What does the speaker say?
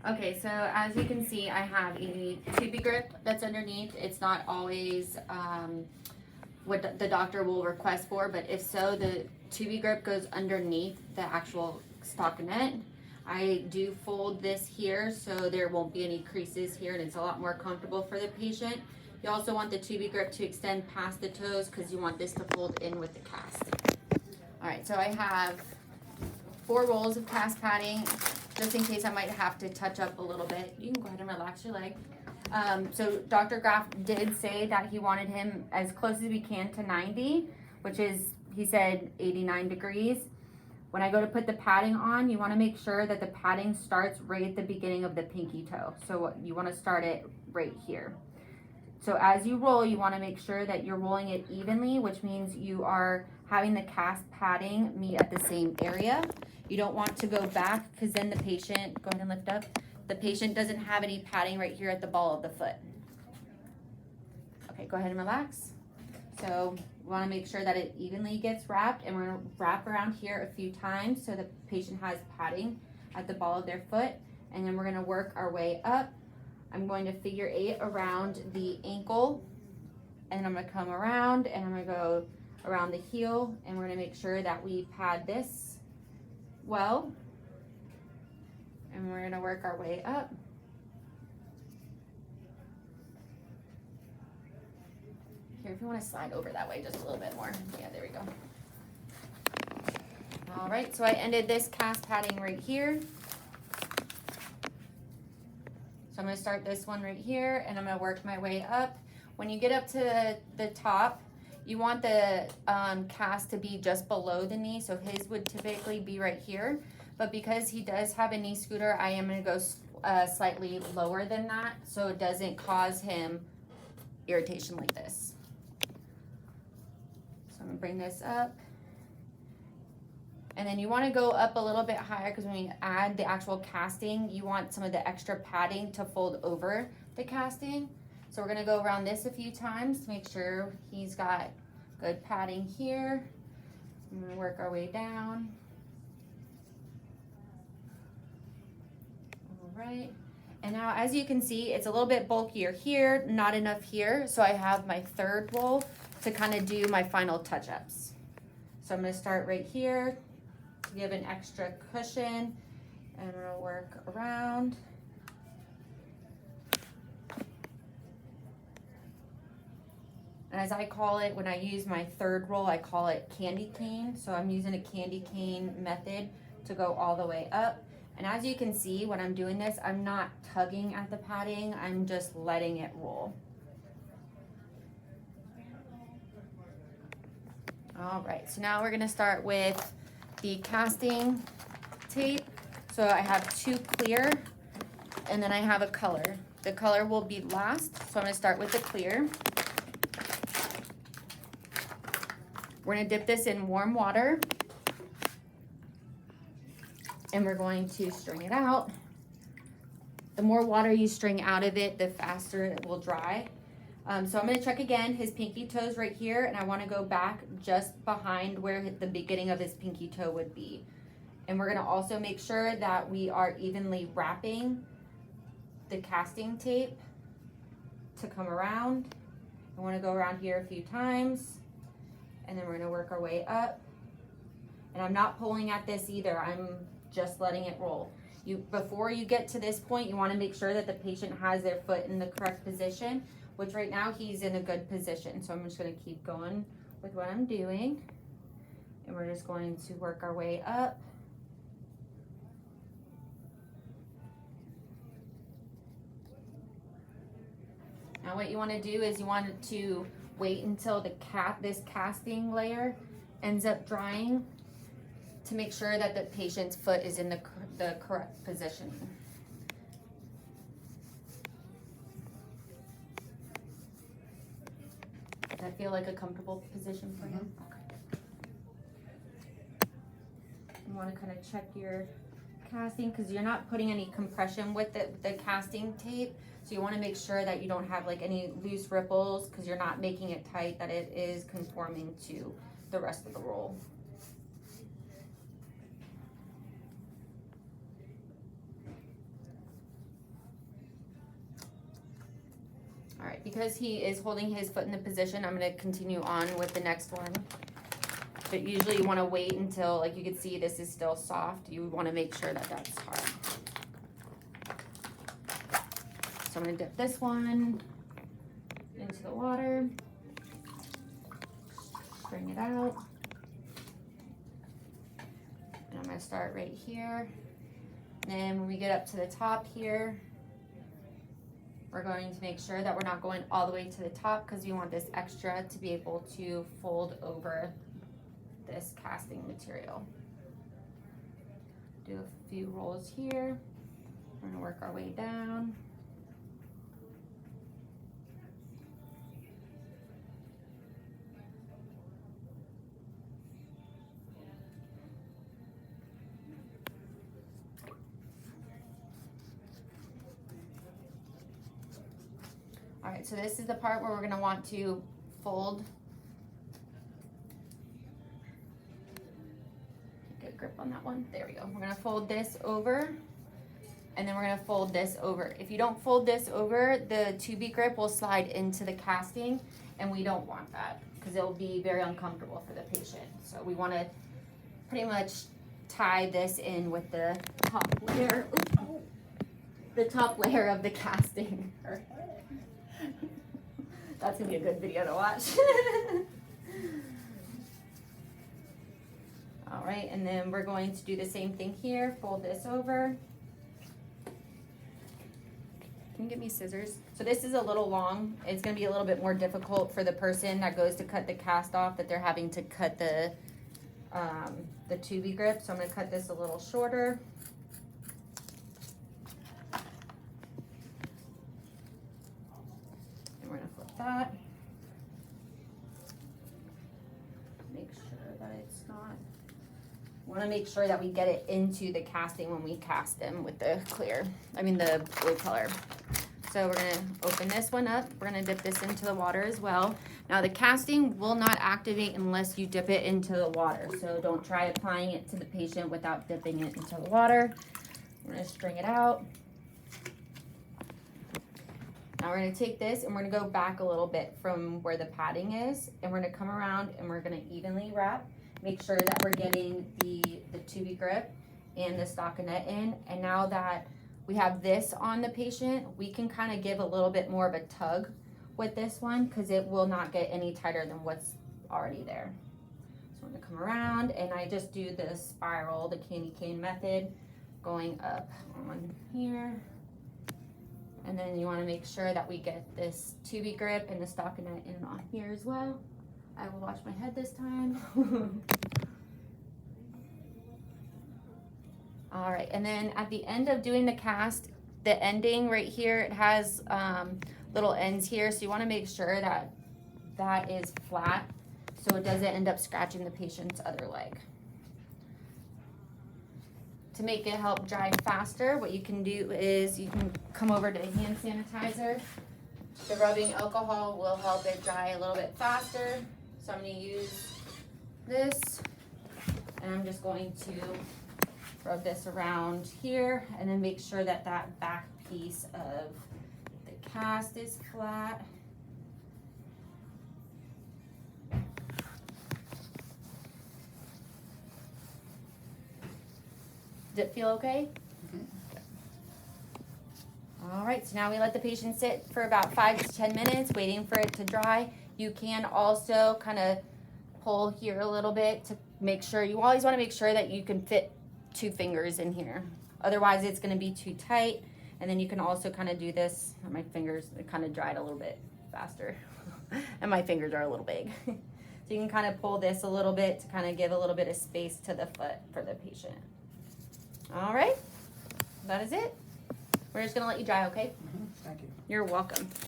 Okay, so as you can see, I have a tubie grip that's underneath. It's not always what the doctor will request for, but if so, the tubie grip goes underneath the actual stockinette. I do fold this here so there won't be any creases here, and it's a lot more comfortable for the patient. You also want the tubie grip to extend past the toes because you want this to fold in with the cast. All right, so I have 4 rolls of cast padding, just in case I might have to touch up a little bit. You can go ahead and relax your leg. So Dr. Graff did say that he wanted him as close as we can to 90, which is, he said 89 degrees. When I go to put the padding on, you wanna make sure that the padding starts right at the beginning of the pinky toe. So you wanna start it right here. So as you roll, you wanna make sure that you're rolling it evenly, which means you are having the cast padding meet at the same area. You don't want to go back because then the patient, go ahead and lift up. The patient doesn't have any padding right here at the ball of the foot. Okay, go ahead and relax. So we wanna make sure that it evenly gets wrapped, and we're gonna wrap around here a few times so the patient has padding at the ball of their foot. And then we're gonna work our way up. I'm going to figure 8 around the ankle, and I'm gonna come around and I'm gonna go around the heel, and we're gonna make sure that we pad this well, and we're gonna work our way up. Here, if you wanna slide over that way just a little bit more. Yeah, there we go. All right, so I ended this cast padding right here. So I'm gonna start this one right here, and I'm gonna work my way up. When you get up to the top, you want the cast to be just below the knee, so his would typically be right here. But because he does have a knee scooter, I am gonna go slightly lower than that so it doesn't cause him irritation like this. So I'm gonna bring this up. And then you wanna go up a little bit higher because when you add the actual casting, you want some of the extra padding to fold over the casting. So we're gonna go around this a few times to make sure he's got good padding here. I'm gonna work our way down. All right. And now as you can see, it's a little bit bulkier here, not enough here. So I have my 3rd roll to kind of do my final touch-ups. So I'm gonna start right here to give an extra cushion, and I'm gonna work around. And as I call it, when I use my 3rd roll, I call it candy cane. So I'm using a candy cane method to go all the way up. And as you can see, when I'm doing this, I'm not tugging at the padding, I'm just letting it roll. All right, so now we're gonna start with the casting tape. So I have 2 clear, and then I have a color. The color will be last, so I'm gonna start with the clear. We're gonna dip this in warm water, and we're going to string it out. The more water you string out of it, the faster it will dry. So I'm gonna check again, his pinky toe's right here, and I wanna go back just behind where the beginning of his pinky toe would be. And we're gonna also make sure that we are evenly wrapping the casting tape to come around. I wanna go around here a few times, and then we're gonna work our way up. And I'm not pulling at this either, I'm just letting it roll. Before you get to this point, you wanna make sure that the patient has their foot in the correct position, which right now he's in a good position. So I'm just gonna keep going with what I'm doing. And we're just going to work our way up. Now what you wanna do is you want to wait until this casting layer ends up drying to make sure that the patient's foot is in the correct position. Does that feel like a comfortable position for him? Okay. You want to kind of check your casting because you're not putting any compression with the casting tape. So you want to make sure that you don't have like any loose ripples because you're not making it tight, that it is conforming to the rest of the roll. All right, because he is holding his foot in the position, I'm gonna continue on with the next one. But usually you wanna wait until, like you can see, this is still soft. You wanna make sure that that's hard. So I'm gonna dip this one into the water. Bring it out. And I'm gonna start right here. And then when we get up to the top here, we're going to make sure that we're not going all the way to the top because we want this extra to be able to fold over this casting material. Do a few rolls here. We're gonna work our way down. All right, so this is the part where we're gonna want to fold. Get a grip on that one. There we go. We're gonna fold this over, and then we're gonna fold this over. If you don't fold this over, the 2B grip will slide into the casting, and we don't want that because it will be very uncomfortable for the patient. So we wanna pretty much tie this in with the top layer. Ooh, the top layer of the casting. That's gonna be a good video to watch. All right, and then we're going to do the same thing here. Fold this over. Can you get me scissors? So this is a little long. It's gonna be a little bit more difficult for the person that goes to cut the cast off, that they're having to cut the 2B grip. So I'm gonna cut this a little shorter. That. Make sure that it's not, want to make sure that we get it into the casting when we cast them with the the blue color. So we're going to open this one up. We're going to dip this into the water as well. Now the casting will not activate unless you dip it into the water. So don't try applying it to the patient without dipping it into the water. We're going to string it out. Now we're gonna take this and we're gonna go back a little bit from where the padding is, and we're gonna come around and we're gonna evenly wrap. Make sure that we're getting the 2B grip and the stockinette in. And now that we have this on the patient, we can kind of give a little bit more of a tug with this one because it will not get any tighter than what's already there. So I'm gonna come around and I just do the spiral, the candy cane method, going up on here. And then you want to make sure that we get this 2B grip and the stockinette in and on here as well. I will watch my head this time. All right, and then at the end of doing the cast, the ending right here, it has little ends here. So you want to make sure that that is flat so it doesn't end up scratching the patient's other leg. To make it help dry faster, what you can do is you can come over to hand sanitizer. The rubbing alcohol will help it dry a little bit faster. So I'm going to use this, and I'm just going to rub this around here and then make sure that that back piece of the cast is flat. Does it feel okay? Mm-hmm. All right, so now we let the patient sit for about 5 to 10 minutes, waiting for it to dry. You can also kind of pull here a little bit to make sure, you always want to make sure that you can fit 2 fingers in here. Otherwise, it's going to be too tight. And then you can also kind of do this. My fingers kind of dried a little bit faster. And my fingers are a little big. So you can kind of pull this a little bit to kind of give a little bit of space to the foot for the patient. All right, that is it. We're just gonna let you dry, okay? Mm-hmm. Thank you. You're welcome.